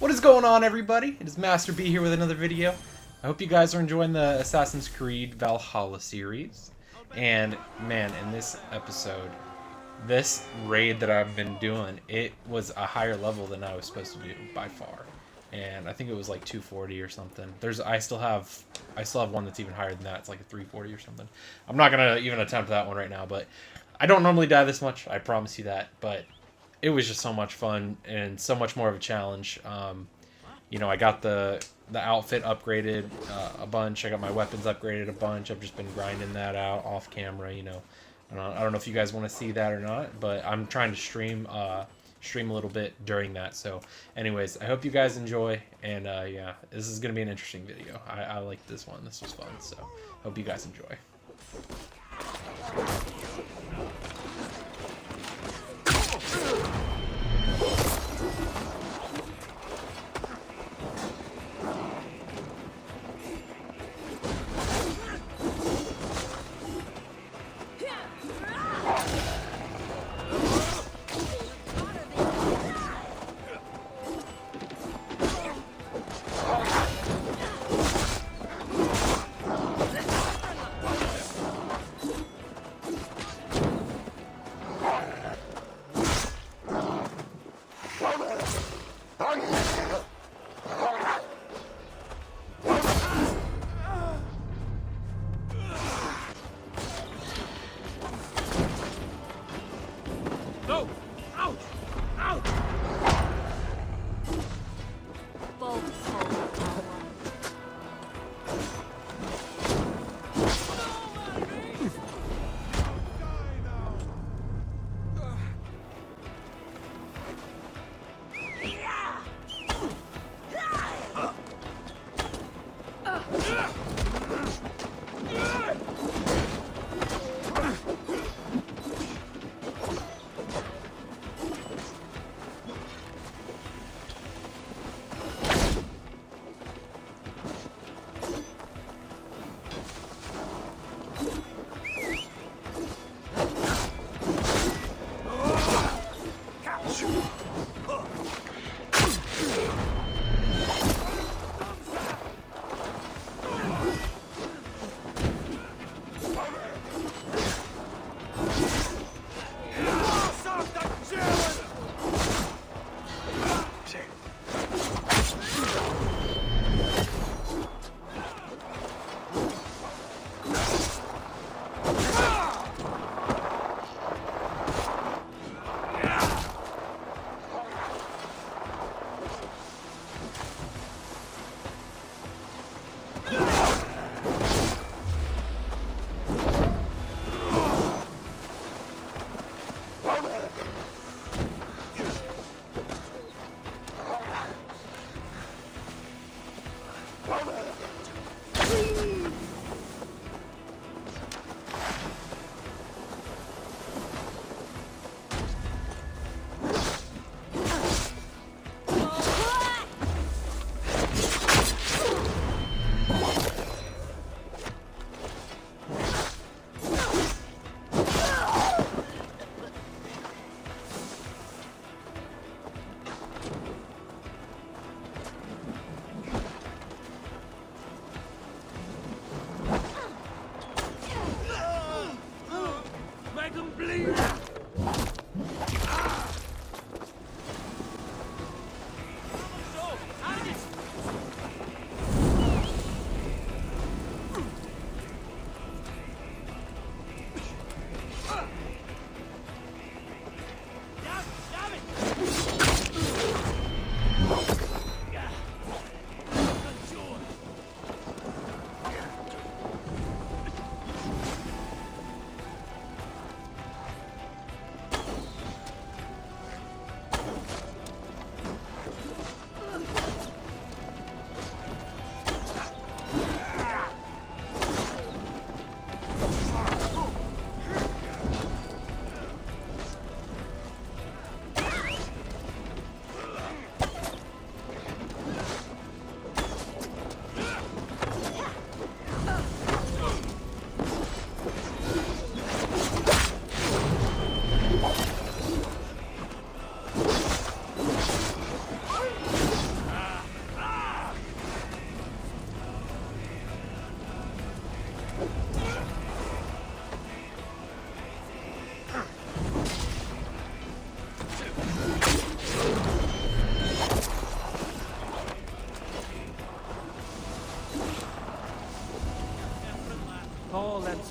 What is going on, everybody? It is Master B here with another video. I hope you guys are enjoying the Assassin's Creed Valhalla series. And man, in this episode, this raid that I've been doing, it was a higher level than I was supposed to do by far. And I think it was like 240 or something. I still have one that's even higher than that. It's like a 340 or something. I'm not gonna even attempt that one right now, but I don't normally die this much. I promise you that. But it was just so much fun and so much more of a challenge. You know, I got the outfit upgraded a bunch. I got my weapons upgraded a bunch. I've just been grinding that out off camera. You know, I don't know if you guys want to see that or not, but I'm trying to stream a little bit during that. So, anyways, I hope you guys enjoy. And yeah, this is gonna be an interesting video. I like this one. This was fun. So, hope you guys enjoy. No! Ouch! Ouch!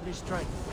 gives me strength.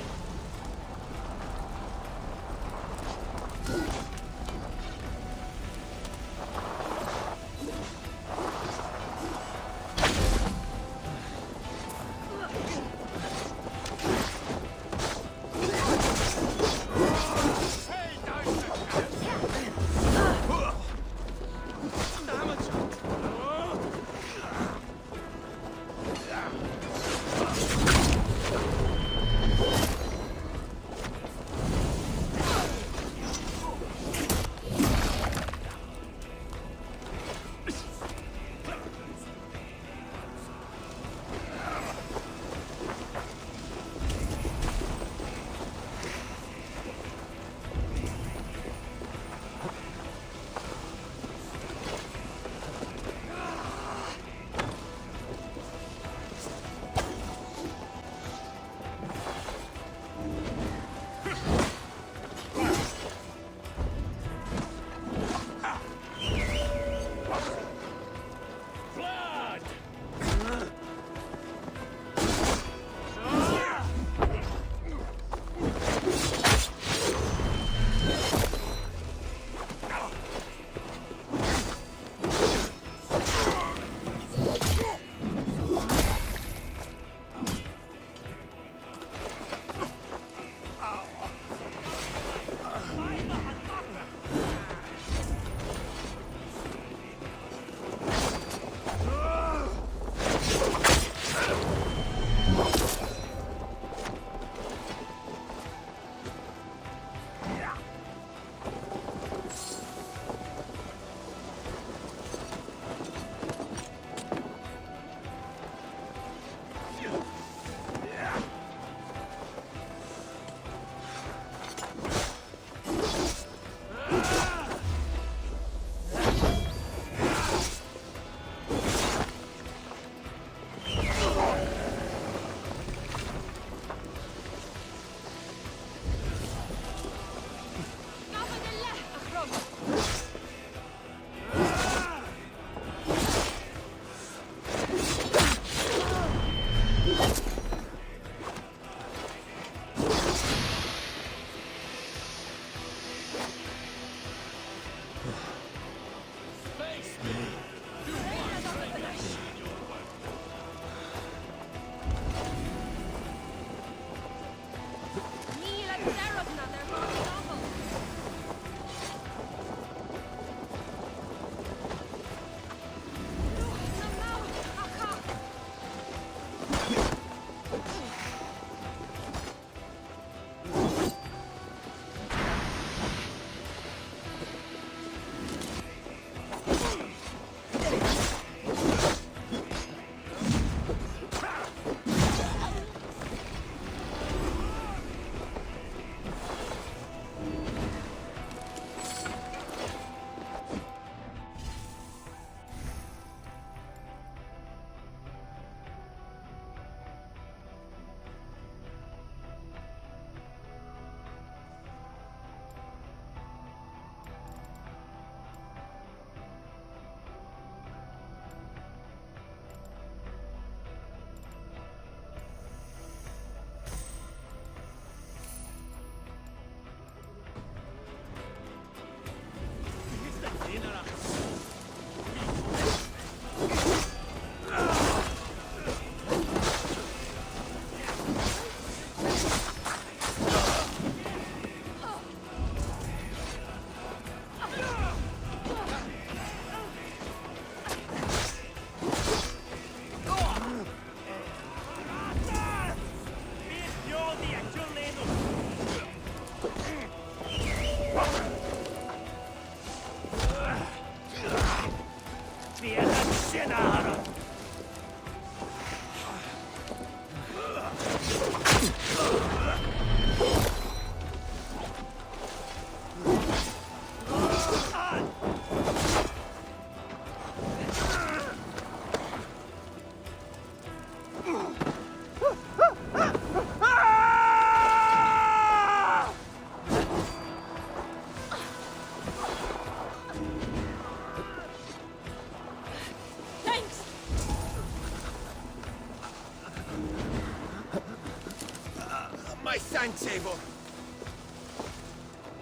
table.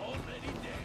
Already dead.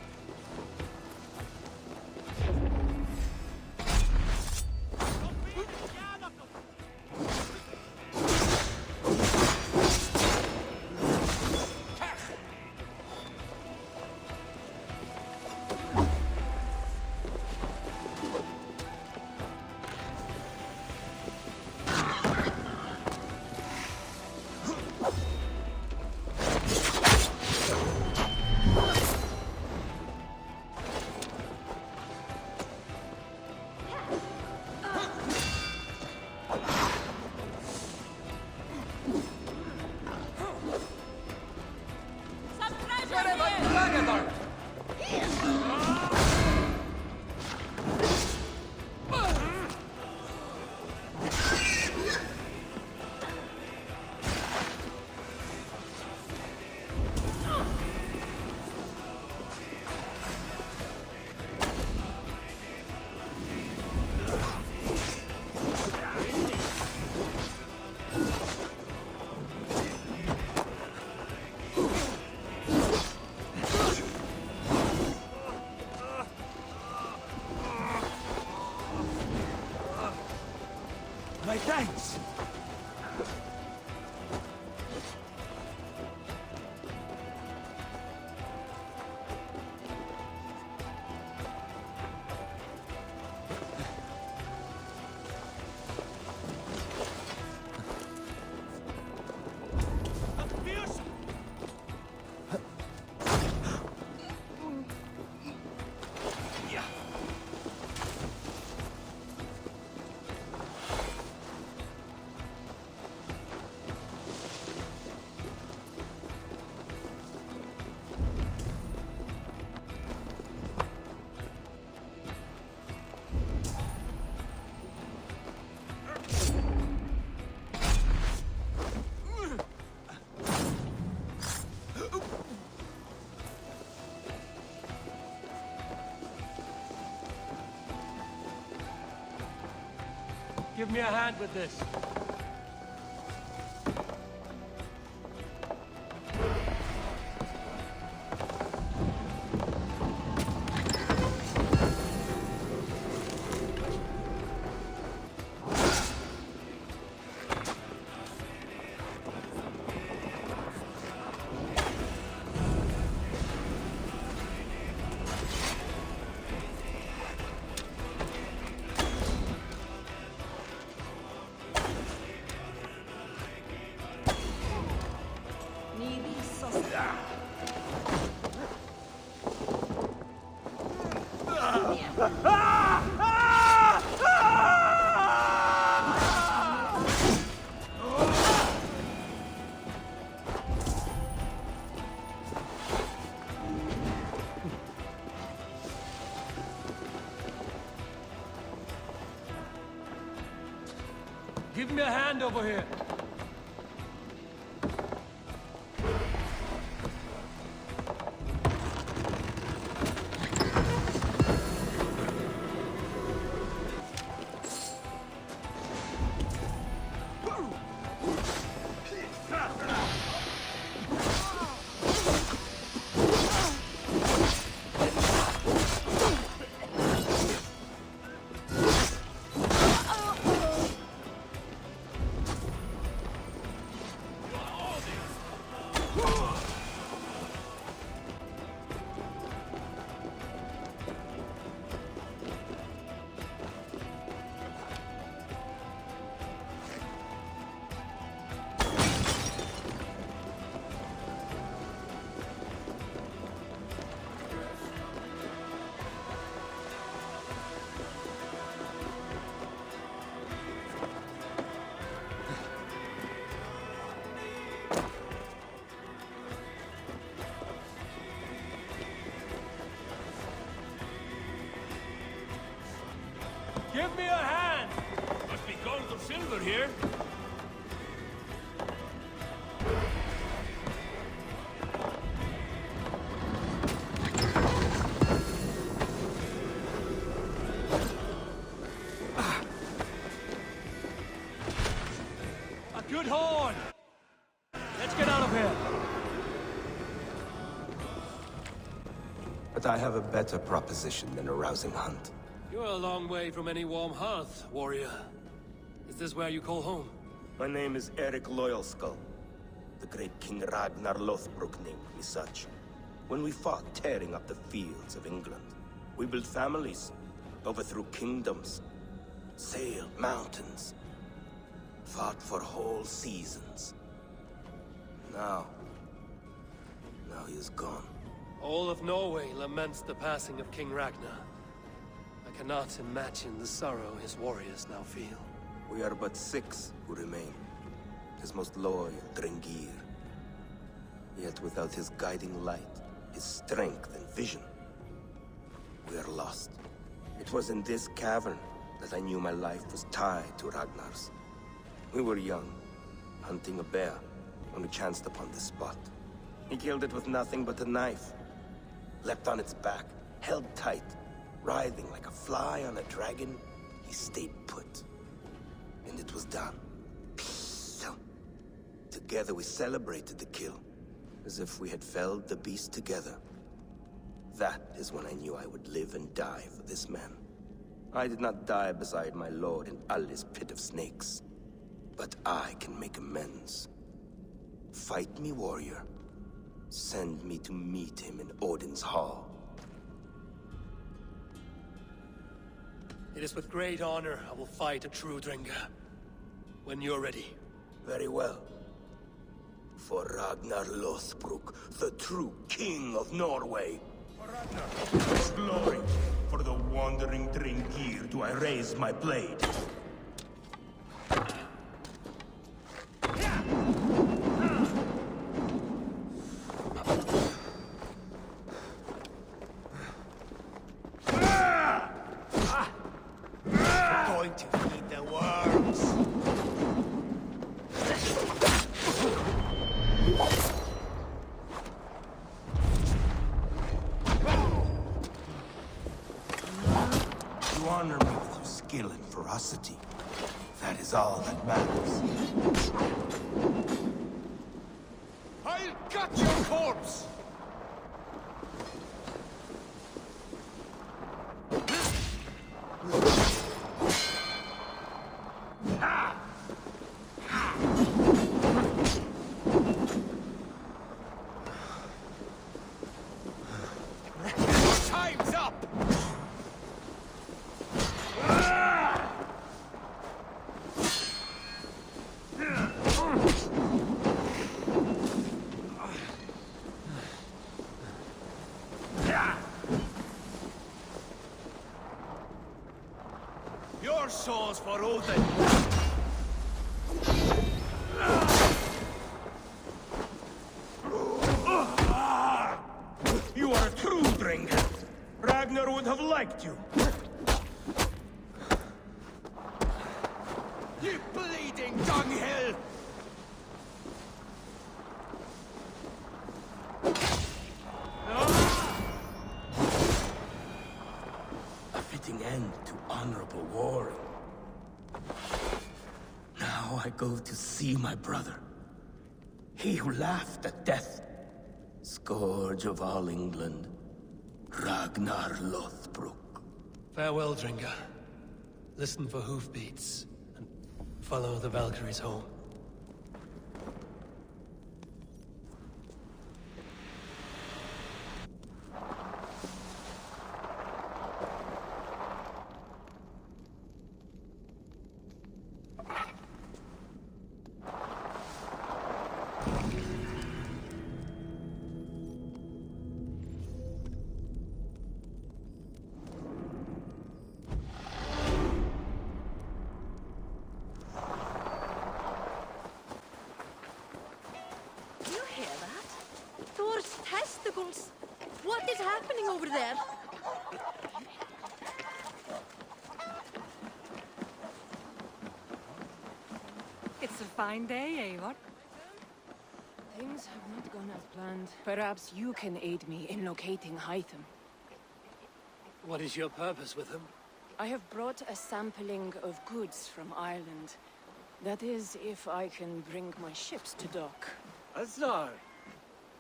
My thanks! Give me a hand with this. Give me a hand over here. Give me a hand! Must be gold or silver here. A good horn! Let's get out of here! I have a better proposition than a rousing hunt. You're a long way from any warm hearth, warrior. Is this where you call home? My name is Eric Loyalskull. The great King Ragnar Lothbrok named me such. When we fought tearing up the fields of England, we built families, overthrew kingdoms, sailed mountains, fought for whole seasons. Now he is gone. All of Norway laments the passing of King Ragnar. I cannot imagine the sorrow his warriors now feel. We are but 6 who remain. His most loyal Drengir. Yet without his guiding light, his strength and vision, we are lost. It was in this cavern that I knew my life was tied to Ragnar's. We were young, hunting a bear, when we chanced upon this spot. He killed it with nothing but a knife. Leapt on its back, held tight, writhing like a fly on a dragon. He stayed put. And it was done. Together we celebrated the kill, as if we had felled the beast together. That is when I knew I would live and die for this man. I did not die beside my lord in Ali's pit of snakes. But I can make amends. Fight me, warrior. Send me to meet him in Odin's hall. It is with great honor I will fight a true Drenga. When you're ready. Very well. For Ragnar Lothbrok, the true king of Norway. For Ragnar's glory, for the wandering Drengir do I raise my blade. Going to feed the worms. You honor me with your skill and ferocity. That is all that matters. I'll cut your corpse! Time's up! Your soul's for Odin! You are a true Drengr. Ragnar would have liked you. You bleeding dunghill! A fitting end to honorable warring. Now I go to see my brother. He who laughed at death. Scourge of all England. Ragnar Lothbrok. Farewell, Drenga. Listen for hoofbeats, and follow the Valkyries home. Testicles! What is happening over there? It's a fine day, Eivor. Things have not gone as planned. Perhaps you can aid me in locating Hytham. What is your purpose with him? I have brought a sampling of goods from Ireland. That is, if I can bring my ships to dock. Azar!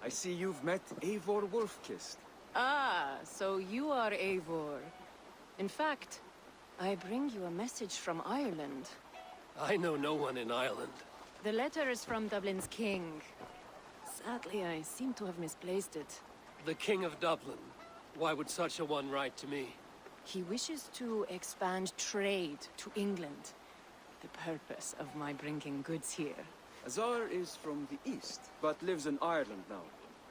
I see you've met Eivor Wolfkist. Ah, so you are Eivor. In fact, I bring you a message from Ireland. I know no one in Ireland. The letter is from Dublin's king. Sadly, I seem to have misplaced it. The King of Dublin. Why would such a one write to me? He wishes to expand trade to England. The purpose of my bringing goods here. Azar is from the east, but lives in Ireland now.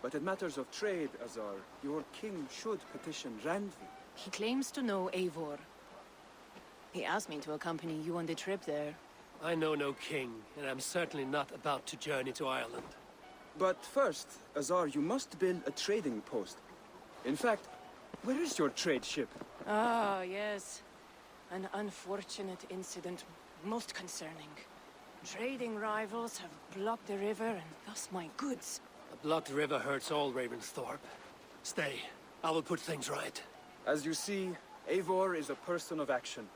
But in matters of trade, Azar, your king should petition Randvi. He claims to know Eivor. He asked me to accompany you on the trip there. I know no king, and I'm certainly not about to journey to Ireland. But first, Azar, you must build a trading post. In fact, where is your trade ship? Ah, yes. An unfortunate incident, most concerning. Trading rivals have blocked the river and thus my goods. A blocked river hurts all Ravensthorpe. Stay. I will put things right. As you see, Eivor is a person of action.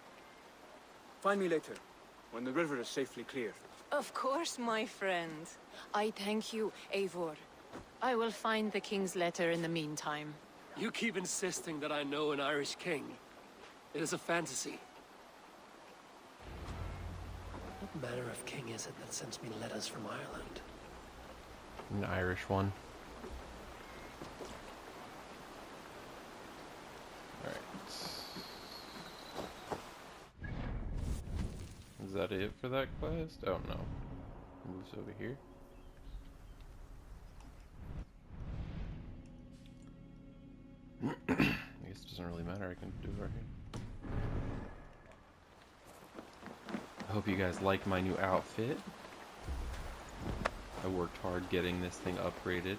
Find me later, when the river is safely clear. Of course, my friend. I thank you, Eivor. I will find the king's letter in the meantime. You keep insisting that I know an Irish king. It is a fantasy. What manner of king is it that sends me letters from Ireland? An Irish one. Alright. Is that it for that quest? Oh no. Moves over here. I guess it doesn't really matter, I can do it right here. I hope you guys like my new outfit. I worked hard getting this thing upgraded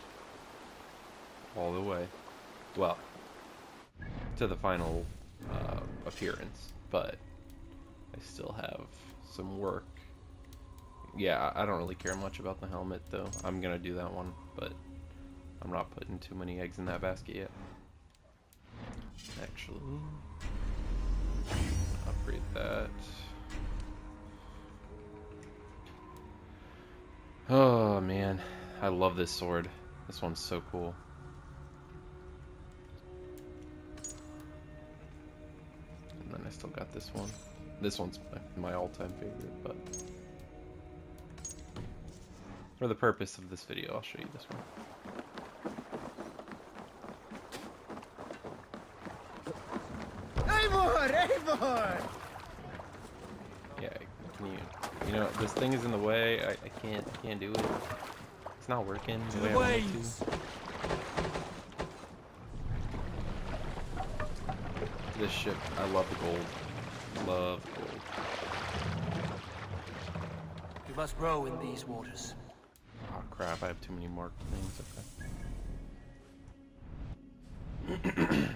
all the way. Well, to the final appearance, but I still have some work. Yeah, I don't really care much about the helmet though. I'm gonna do that one, but I'm not putting too many eggs in that basket yet. Actually, upgrade that. Oh man, I love this sword. This one's so cool. And then I still got this one. This one's my all-time favorite, but for the purpose of this video, I'll show you this one. Eivor! Yeah, can you know, this thing is in the way. I can't do it. It's not working the way I want it to. This ship, I love the gold. Love the gold. You must row in these waters. Oh crap, I have too many marked things. Okay.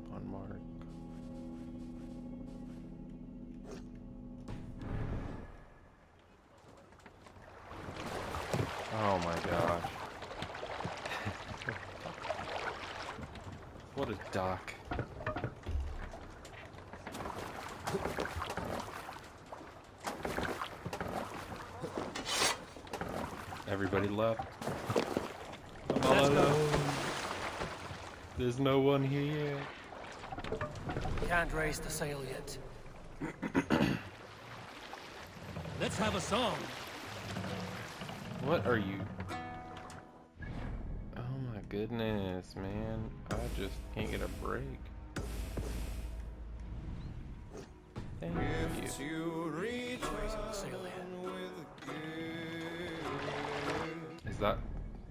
One mark. Oh my gosh. What a dock. Everybody left. I'm all alone. There's no one here. Can't raise the sail yet. Let's have a song. What are you? Oh my goodness, man. I just can't get a break. Thank you. Raising the sail yet. Is that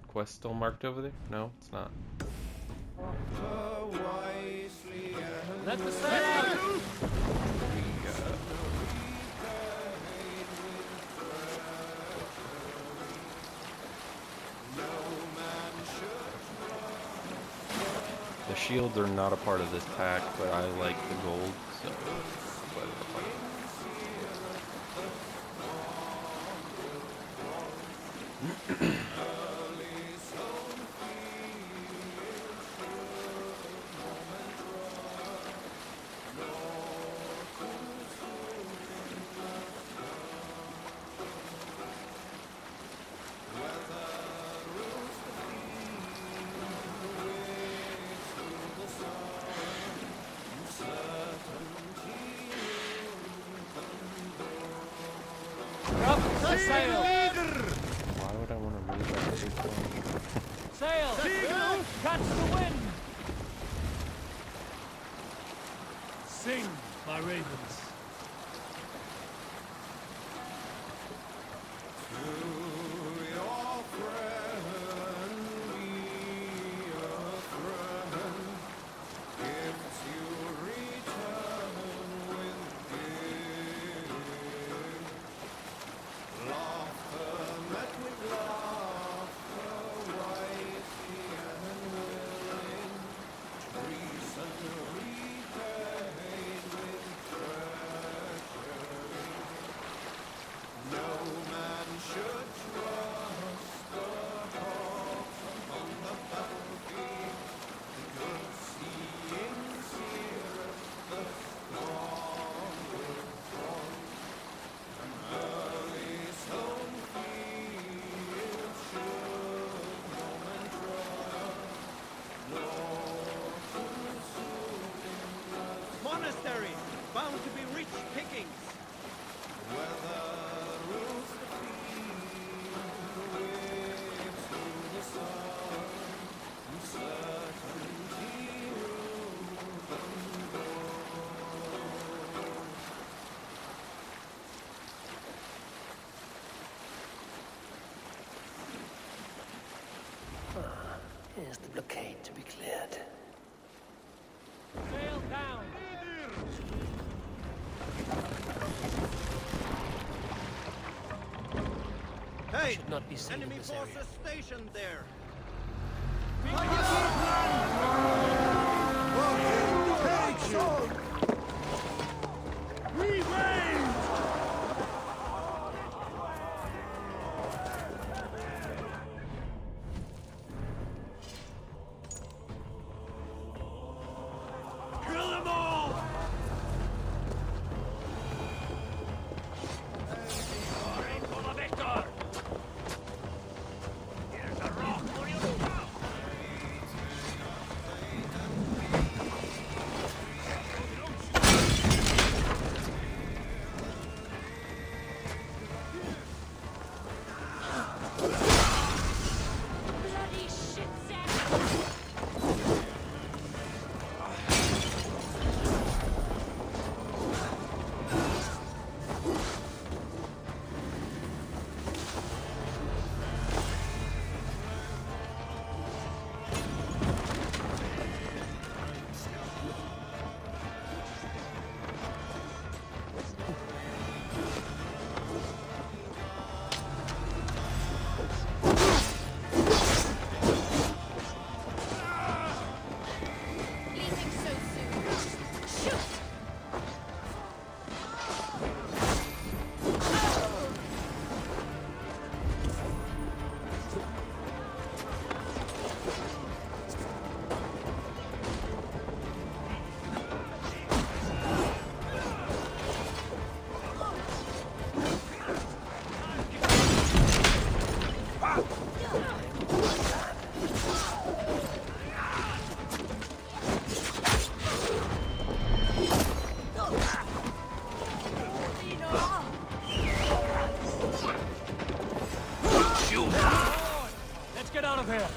quest still marked over there? No, it's not. Let the sail! The shields are not a part of this pack, but I like the gold, so I'm glad they're a part of it. sail! Why would I want to read that big one? Sail! Catch the wind! Sing, my ravens. Monastery, bound to be rich pickings. Here's the blockade to be cleared. Sail down! Hey, Should not be seen in enemy this area. forces stationed there. Kill them all! Here's a rock for you! Bloody shit, Sam! Leaving so soon. Shoot! Let's get out of here!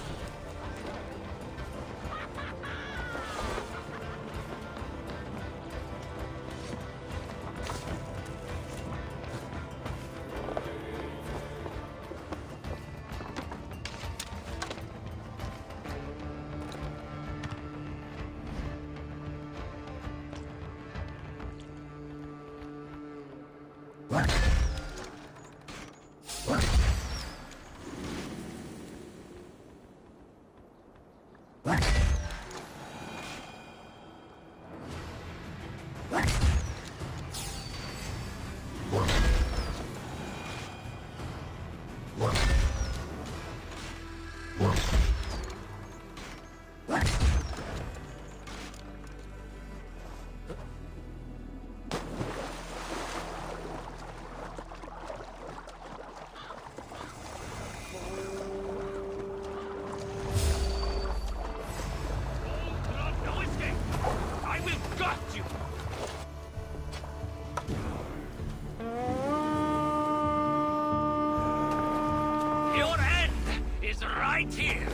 right here!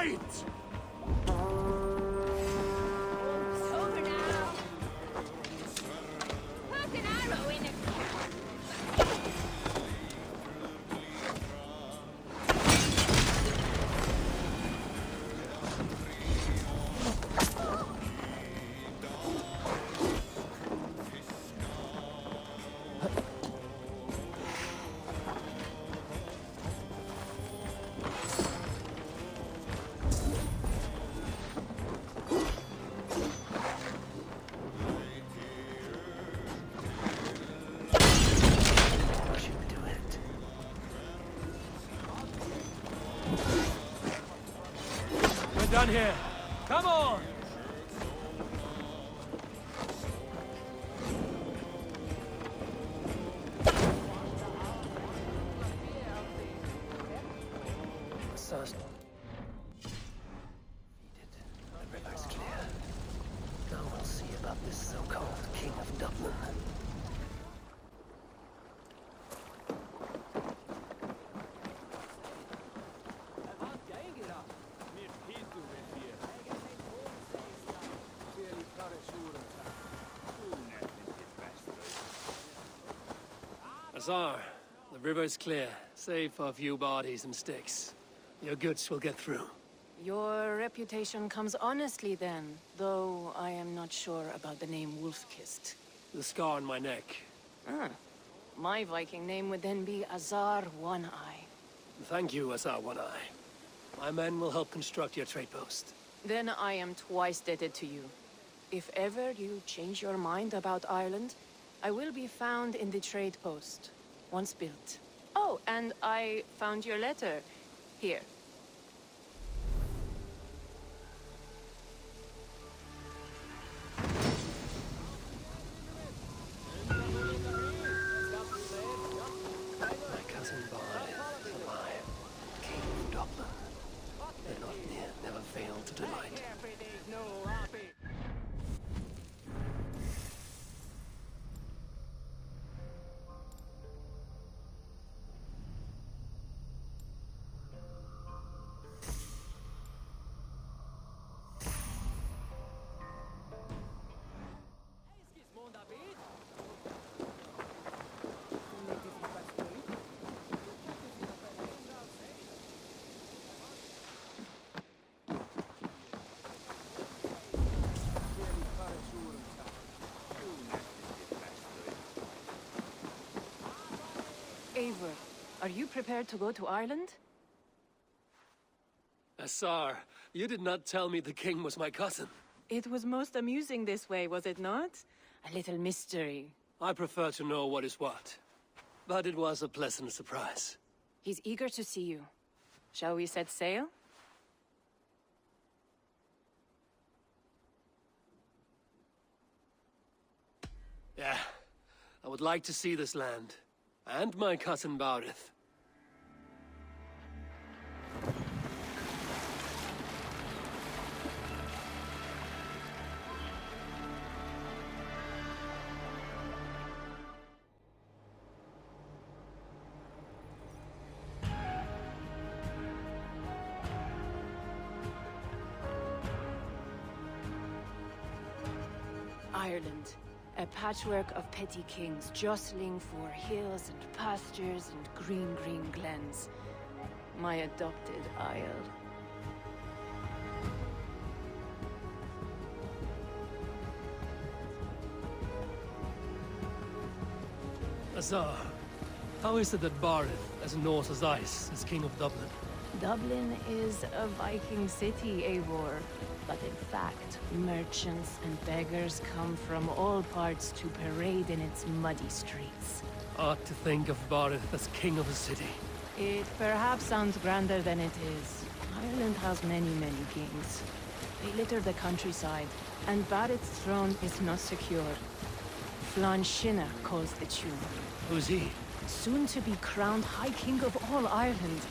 It's over now. Put an arrow in it. We're done here. Come on! Sus. Defeated. The river's clear. Now we'll see about this so-called King of Dublin. Azar, the river's clear, save for a few bodies and sticks. Your goods will get through. Your reputation comes honestly then, though I am not sure about the name Wolfkist. The scar on my neck. Ah, my Viking name would then be Azar One-Eye. Thank you, Azar One-Eye. My men will help construct your trade post. Then I am twice indebted to you. If ever you change your mind about Ireland, I will be found in the trade post, once built. Oh, and I found your letter. Here. My cousin Barney is alive. King of Dublin. The Northnir never failed to delight. Eivor, are you prepared to go to Ireland? Azar, you did not tell me the king was my cousin. It was most amusing this way, was it not? A little mystery. I prefer to know what is what. But it was a pleasant surprise. He's eager to see you. Shall we set sail? Yeah, I would like to see this land. And my cousin Baurith. Ireland. A patchwork of petty kings jostling for hills and pastures and green glens. My adopted isle. Azar, how is it that Barith, as north as ice, is king of Dublin? Dublin is a Viking city, Eivor. But in fact, merchants and beggars come from all parts to parade in its muddy streets. Odd to think of Barith as king of a city. It perhaps sounds grander than it is. Ireland has many kings. They litter the countryside, and Barith's throne is not secure. Flann Sinna calls the tune. Who's he? Soon to be crowned High King of all Ireland.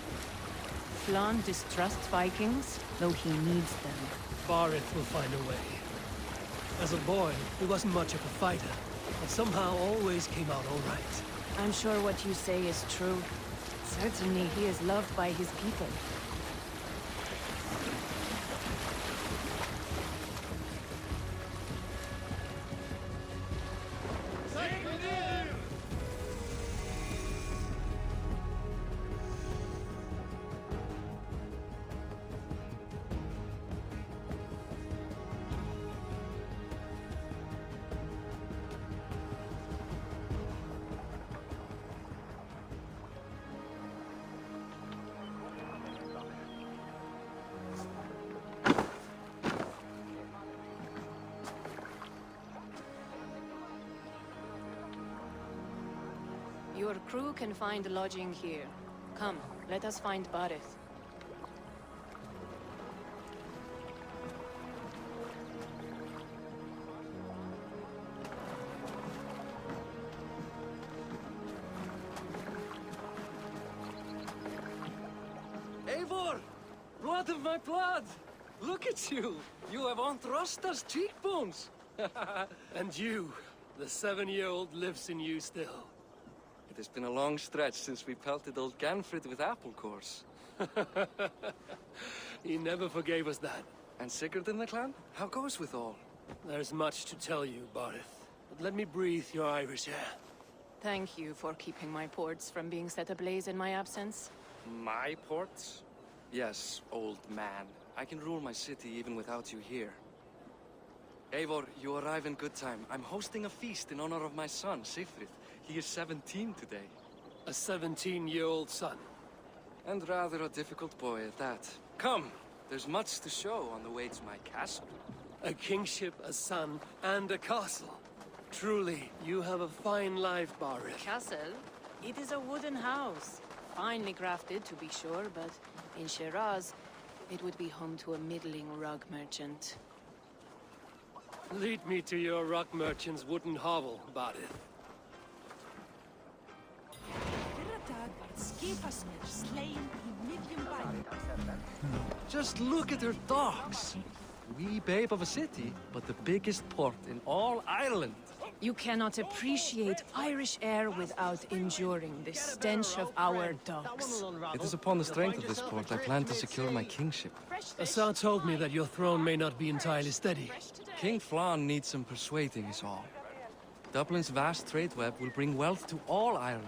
Flann distrusts Vikings, though he needs them. Barith will find a way. As a boy, he wasn't much of a fighter, but somehow always came out all right. I'm sure what you say is true. Certainly he is loved by his people. Your crew can find lodging here. Come, let us find Barith. Eivor! Blood of my blood! Look at you! You have Aunt Rosta's cheekbones! And you, the 7-year-old, lives in you still. It has been a long stretch since we pelted old Ganfrid with apple cores. He never forgave us that. And Sigurd in the clan? How goes with all? There's much to tell you, Barith. But let me breathe your Irish air. Thank you for keeping my ports from being set ablaze in my absence. My ports? Yes, old man. I can rule my city even without you here. Eivor, you arrive in good time. I'm hosting a feast in honor of my son, Sigfrid. He is 17 today. A 17-year-old son. And rather a difficult boy at that. Come, there's much to show on the way to my castle. A kingship, a son, and a castle. Truly, you have a fine life, Barith. Castle? It is a wooden house. Finely crafted, to be sure, but in Shiraz, it would be home to a middling rug merchant. Lead me to your rock merchant's wooden hovel, Barith. Just look at her docks. Wee babe of a city, but the biggest port in all Ireland. You cannot appreciate Irish air without enduring the stench of our docks. It is upon the strength of this port I plan to secure my kingship. Assar told me that your throne may not be entirely steady. King Flann needs some persuading is all. Dublin's vast trade web will bring wealth to all Ireland.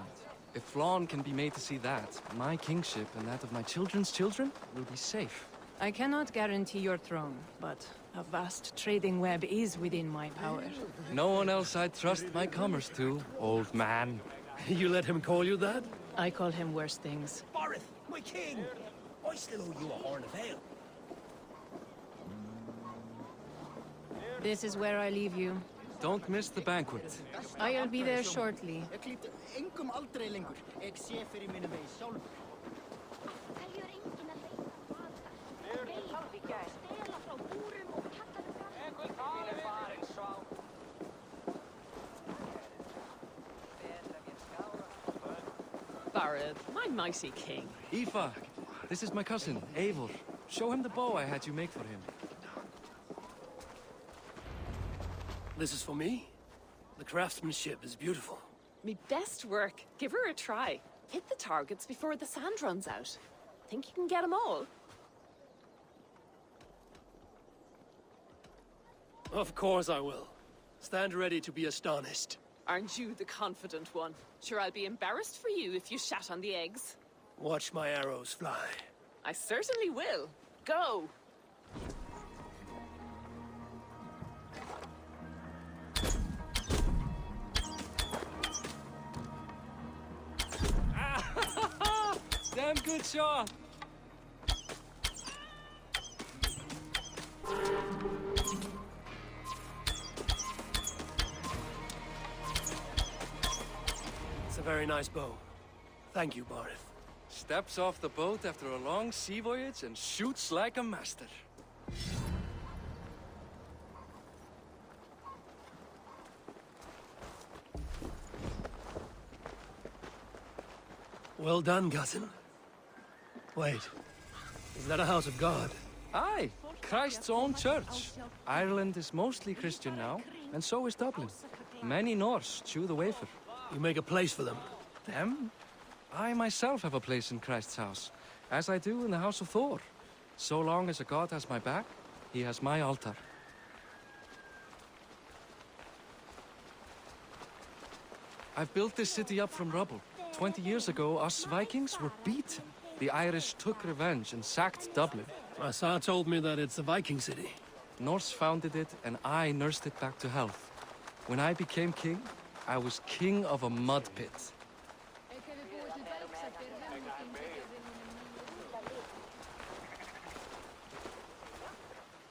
If Flann can be made to see that, my kingship and that of my children's children will be safe. I cannot guarantee your throne, but a vast trading web is within my power. No one else I'd trust my commerce to, old man. You let him call you that? I call him worse things. Barith, my king! I still owe you a horn of ale. This is where I leave you. Don't miss the banquet. I'll be there shortly. Ég klípti engum aldrei lengur. Ég sé fyrir minni vegi sjálfur. Teljur enginn að leita matar. Stela frá búrum og kalla þau fram. Barith, my mighty king. Aoife, this is my cousin, Eivor. Show him the bow I had you make for him. This is for me? The craftsmanship is beautiful. Me best work. Give her a try. Hit the targets before the sand runs out. Think you can get them all? Of course I will. Stand ready to be astonished. Aren't you the confident one? Sure, I'll be embarrassed for you if you shat on the eggs. Watch my arrows fly. I certainly will. Go! Damn good shot! It's a very nice bow. Thank you, Barith. Steps off the boat after a long sea voyage and shoots like a master. Well done, cousin. Wait, is that a house of God? Aye, Christ's own church. Ireland is mostly Christian now, and so is Dublin. Many Norse chew the wafer. You make a place for them. Them? I myself have a place in Christ's house, as I do in the house of Thor. So long as a god has my back, he has my altar. I've built this city up from rubble. 20 years ago, us Vikings were beaten. The Irish took revenge and sacked Dublin. Asa told me that it's a Viking city. Norse founded it, and I nursed it back to health. When I became king, I was king of a mud pit.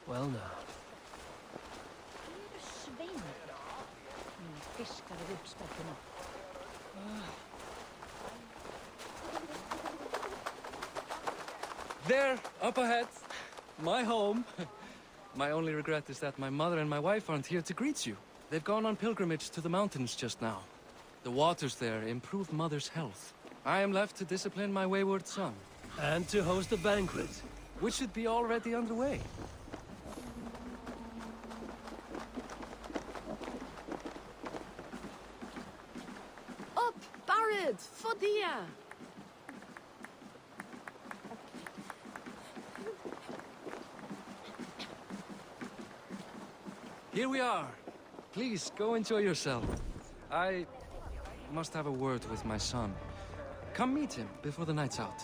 Well now. There, up ahead. My home. My only regret is that my mother and my wife aren't here to greet you. They've gone on pilgrimage to the mountains just now. The waters there improve Mother's health. I am left to discipline my wayward son. And to host a banquet. Which should be already underway. Up, Barad, Fodia! Here we are. Please, go enjoy yourself. I must have a word with my son. Come meet him before the night's out.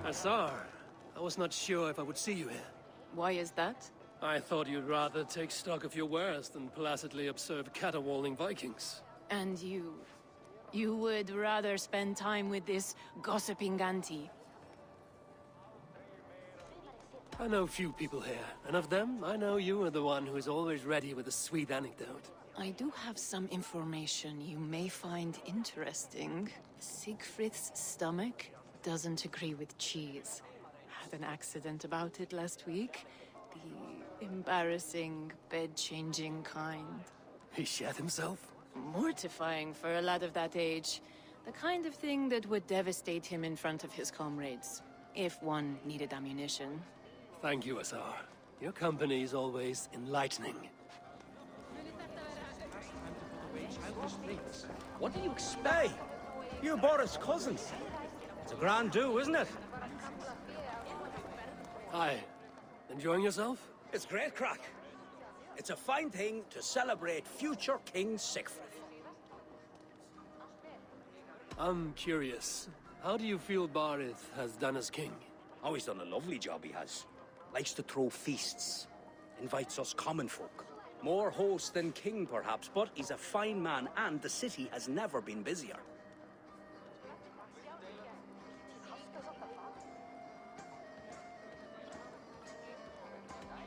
Asar, I was not sure if I would see you here. Why is that? I thought you'd rather take stock of your wares than placidly observe caterwauling Vikings. And you would rather spend time with this gossiping auntie? I know few people here, and of them, I know you are the one who is always ready with a sweet anecdote. I do have some information you may find interesting. Siegfried's stomach doesn't agree with cheese. Had an accident about it last week. The embarrassing, bed-changing kind. He shat himself? Mortifying for a lad of that age. The kind of thing that would devastate him in front of his comrades, if one needed ammunition. Thank you, Asar. Your company is always enlightening. What do you expect? You're Boris' cousins. It's a grand do, isn't it? Hi. Enjoying yourself? It's great crack. It's a fine thing to celebrate future King Siegfried. I'm curious. How do you feel Barith has done as king? Oh, he's done a lovely job, he has. Likes to throw feasts. Invites us common folk. More host than king, perhaps, but he's a fine man, and the city has never been busier.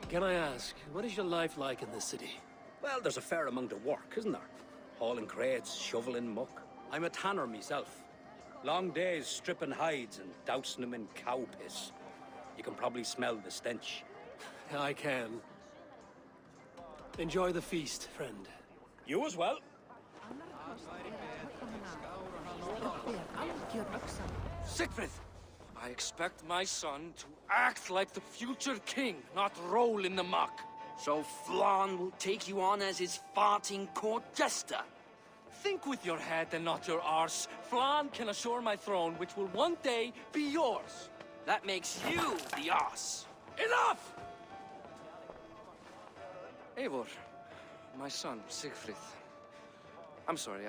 Can I ask, what is your life like in this city? Well, there's a fair amount of work, isn't there? Hauling crates, shoveling muck. I'm a tanner myself. Long days stripping hides and dousing them in cow piss. You can probably smell the stench. I can. Enjoy the feast, friend. You as well. Siegfried! I expect my son to act like the future king, not roll in the muck. So Flan will take you on as his farting court jester. Think with your head and not your arse. Flan can assure my throne, which will one day be yours. That makes you the ass. Enough! Eivor, my son, Siegfried. I'm sorry,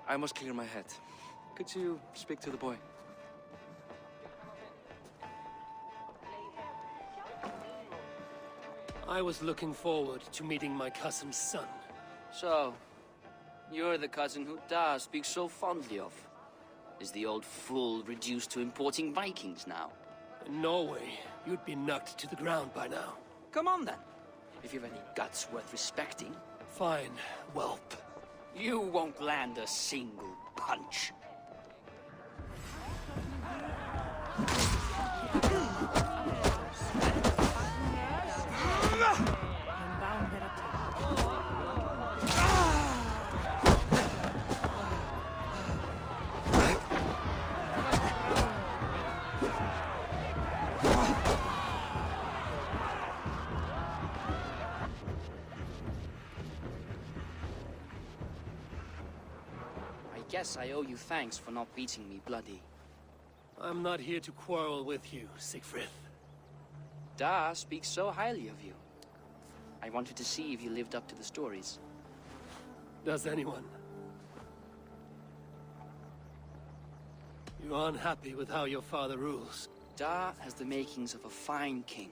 I must clear my head. Could you speak to the boy? I was looking forward to meeting my cousin's son. So, you're the cousin who Da speaks so fondly of. Is the old fool reduced to importing Vikings now? In Norway, you'd be knocked to the ground by now. Come on then, if you've any guts worth respecting. Fine, whelp. You won't land a single punch. I guess I owe you thanks for not beating me bloody. I'm not here to quarrel with you, Siegfried. Da speaks so highly of you. I wanted to see if you lived up to the stories. Does anyone? You're unhappy with how your father rules. Da has the makings of a fine king,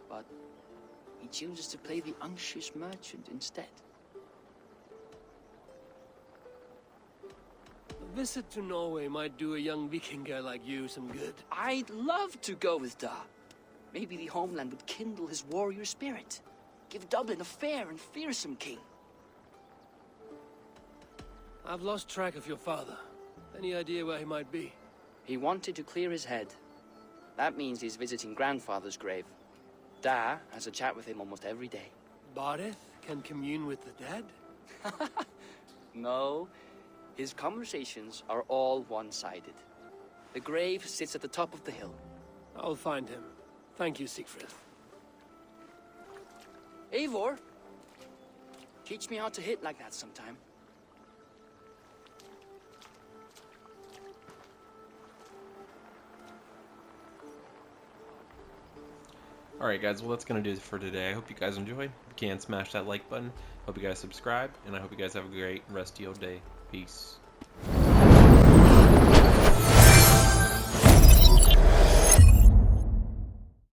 but he chooses to play the unctuous merchant instead. A visit to Norway might do a young Viking guy like you some good. I'd love to go with Da. Maybe the homeland would kindle his warrior spirit. Give Dublin a fair and fearsome king. I've lost track of your father. Any idea where he might be? He wanted to clear his head. That means he's visiting grandfather's grave. Da has a chat with him almost every day. Bareth can commune with the dead? No. His conversations are all one-sided. The grave sits at the top of the hill. I'll find him. Thank you, Siegfried. Eivor, teach me how to hit like that sometime. Alright guys, well that's going to do it for today. I hope you guys enjoyed. If you can, smash that like button. Hope you guys subscribe, and I hope you guys have a great rest of your day. Peace.